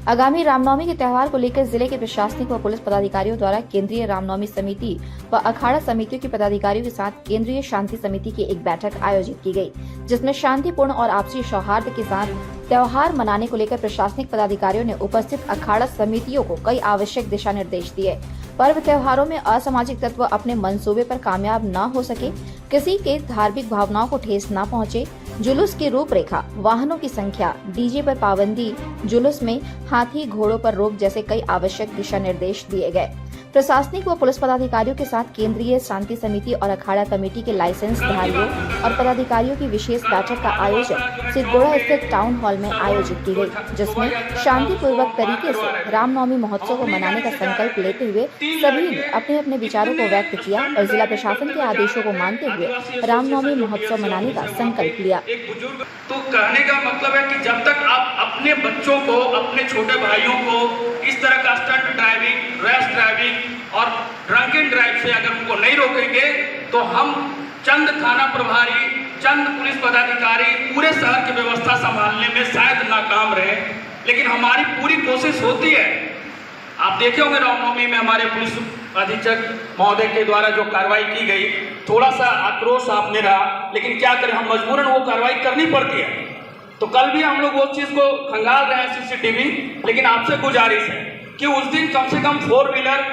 आगामी रामनवमी के त्योहार को लेकर जिले के प्रशासनिक व पुलिस पदाधिकारियों द्वारा केंद्रीय रामनवमी समिति व अखाड़ा समितियों के पदाधिकारियों के साथ केंद्रीय शांति समिति की एक बैठक आयोजित की गई, जिसमें शांतिपूर्ण और आपसी सौहार्द के साथ त्योहार मनाने को लेकर प्रशासनिक पदाधिकारियों ने उपस्थित अखाड़ा समितियों को कई आवश्यक दिशा निर्देश दिए। पर्व त्योहारों में असामाजिक तत्व अपने मंसूबे पर कामयाब न हो सके, किसी के धार्मिक भावनाओं को ठेस न पहुंचे, जुलूस की रूपरेखा, वाहनों की संख्या, डीजे पर पाबंदी, जुलूस में हाथी घोड़ों पर रोक जैसे कई आवश्यक दिशा निर्देश दिए गए। प्रशासनिक व पुलिस पदाधिकारियों के साथ केंद्रीय शांति समिति और अखाड़ा कमेटी के लाइसेंस धारियों और पदाधिकारियों की विशेष बैठक का आयोजन सिद्धगोड़ा स्थित टाउन हॉल में आयोजित की गई, जिसमें शांतिपूर्वक तरीके से रामनवमी महोत्सव को मनाने का संकल्प लेते हुए सभी ने अपने अपने विचारों को व्यक्त किया और जिला प्रशासन के आदेशों को मानते हुए रामनवमी महोत्सव मनाने का संकल्प लिया। तो कहने का मतलब है कि जब तक आप अपने बच्चों को, अपने छोटे भाइयों को इस तरह का स्टंट ड्राइविंग, रैश ड्राइविंग और ड्रंक एंड ड्राइव से अगर उनको नहीं रोकेंगे तो हम चंद थाना प्रभारी, चंद पुलिस पदाधिकारी पूरे शहर की व्यवस्था संभालने में शायद नाकाम रहे, लेकिन हमारी पूरी कोशिश होती है। आप देखे होंगे रामनवमी में हमारे पुलिस अधीक्षक महोदय के द्वारा जो कार्रवाई की गई, थोड़ा सा आक्रोश आपने रहा, लेकिन क्या करें, हम मजबूरन वो कार्रवाई करनी पड़ती है। तो कल भी हम लोग वो चीज़ को खंगाल रहे हैं सीसीटीवी, लेकिन आपसे गुजारिश है कि उस दिन कम से कम 4 व्हीलर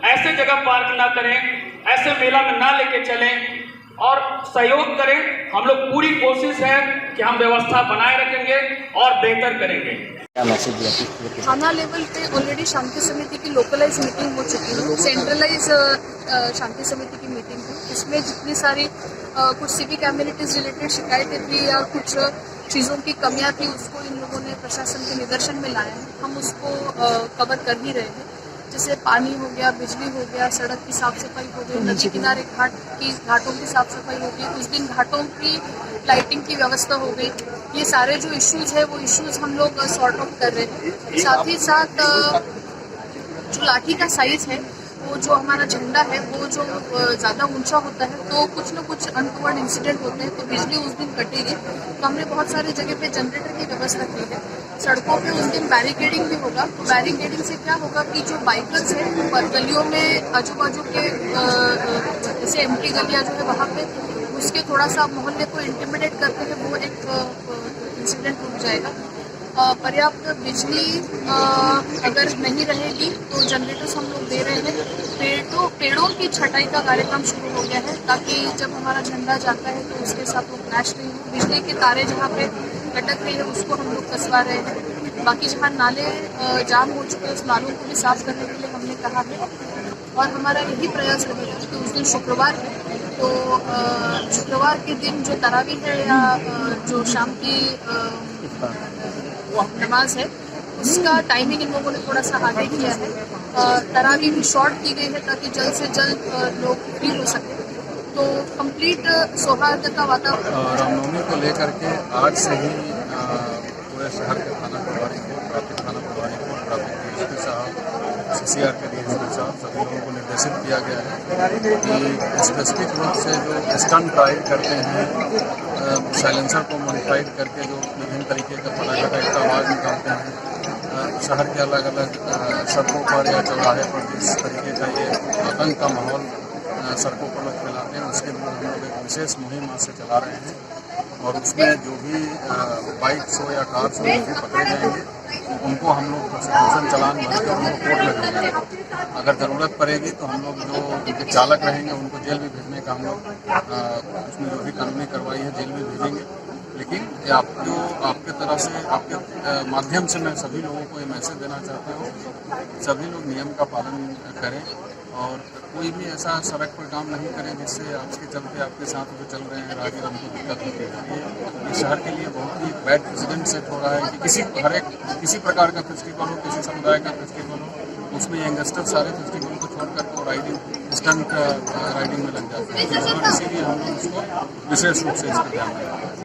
ऐसे जगह पार्क ना करें, ऐसे मेला में ना लेके चलें और सहयोग करें। हम लोग पूरी कोशिश है कि हम व्यवस्था बनाए रखेंगे और बेहतर करेंगे। थाना लेवल पे ऑलरेडी शांति समिति की लोकलाइज मीटिंग हो चुकी है, सेंट्रलाइज शांति समिति की मीटिंग है। इसमें जितनी सारी कुछ सिविक एम्यूनिटीज रिलेटेड शिकायतें थी या कुछ चीज़ों की कमियां थी, उसको इन लोगों ने प्रशासन के निदर्शन में लाया है। हम उसको कवर कर ही रहे हैं, जैसे पानी हो गया, बिजली हो गया, सड़क की साफ सफाई हो गई, नदी किनारे घाटों की साफ सफाई हो गई, उस दिन घाटों की लाइटिंग की व्यवस्था हो गई। ये सारे जो इश्यूज है वो इश्यूज हम लोग सॉर्ट आउट कर रहे हैं। साथ ही साथ जो लाठी का साइज है, वो जो हमारा झंडा है वो जो ज़्यादा ऊंचा होता है तो कुछ न कुछ अनटोवर्ड इंसिडेंट होते हैं, तो बिजली उस दिन कटेगी। तो हमने बहुत सारी जगह पे जनरेटर की व्यवस्था की है। सड़कों पे उस दिन बैरिकेडिंग भी होगा। तो बैरिकेडिंग से क्या होगा कि जो बाइकर्स हैं और गलियों में आजू बाजू के जैसे एम्प्टी गलियाँ जो है वहाँ पे उसके थोड़ा सा मोहल्ले को इंटिमिडेट करते हैं, वो एक इंसिडेंट रुक जाएगा। पर्याप्त बिजली अगर नहीं रहेगी तो जनरेटर्स हम लोग दे रहे हैं। पेड़ों की छटाई का कार्यक्रम शुरू हो गया है, ताकि जब हमारा झंडा जाता है तो उसके साथ वो क्रैश नहीं हो। बिजली के तारे जहाँ पे लटक रही है उसको हम लोग कसवा रहे हैं। बाकी जहाँ नाले जाम हो चुके हैं उस नालों को भी साफ करने के लिए हमने कहा है। और हमारा यही प्रयास रहेगा कि उस दिन शुक्रवार है, तो शुक्रवार के दिन जो तरावी है या जो शाम की नमाज है उसका टाइमिंग इन लोगों ने थोड़ा सा आगे किया है। तरावी भी शॉर्ट की गई है ताकि जल्द से जल्द लोग फ्री हो सके। तो कंप्लीट सौहार्द का वातावरण रामनवमी को लेकर के आज से ही पूरे शहर के थाना प्रभारी को, ट्रैफिक थाना प्रभारी को, ट्रैफिक के एसपी साहब, सीसीआर के डीएसपी साहब, सभी लोगों को निर्देशित किया गया है कि स्पेसिफिक रूप से जो स्टंट ड्राइव करते हैं, साइलेंसर को मॉडिफाइड करके जो विभिन्न तरीके का पटाखा टाइप का आवाज़ निकालते हैं, शहर के अलग अलग सड़कों पर या चौराहे पर जिस तरीके का ये आतंक का माहौल सड़कों पर लोग फैलाते हैं, उसके लिए हम लोग एक विशेष मुहिम आज से चला रहे हैं। और उसमें जो भी बाइक्स हो या कार्स हो जो भी पकड़े जाएंगे उनको हम लोग प्रोसिक्यूशन चलान भरकर उनको कोर्ट में भेजेंगे। अगर ज़रूरत पड़ेगी तो हम लोग जो उनके चालक रहेंगे उनको जेल भी भेजने का हम लोग उसमें जो भी कानूनी कार्रवाई है जेल भी भेजेंगे। लेकिन आपके तरफ से, आपके माध्यम से मैं सभी लोगों को ये मैसेज देना चाहता हूँ, सभी लोग नियम का पालन करें और कोई भी ऐसा सड़क पर काम नहीं करें जिससे आपके चलते आपके साथ जो चल रहे हैं राहगीर उनको दिक्कत होती है। ये शहर के लिए बहुत ही बैड प्रेसिडेंट सेट हो रहा है कि किसी प्रकार का फेस्टिवल हो, किसी समुदाय का फेस्टिवल हो, उसमें यंगस्टर सारे फेस्टिवल को छोड़ करके वो स्टंट राइडिंग में लग जाते हैं। इसीलिए हम लोग उसको विशेष रूप से इस पर ध्यान दें।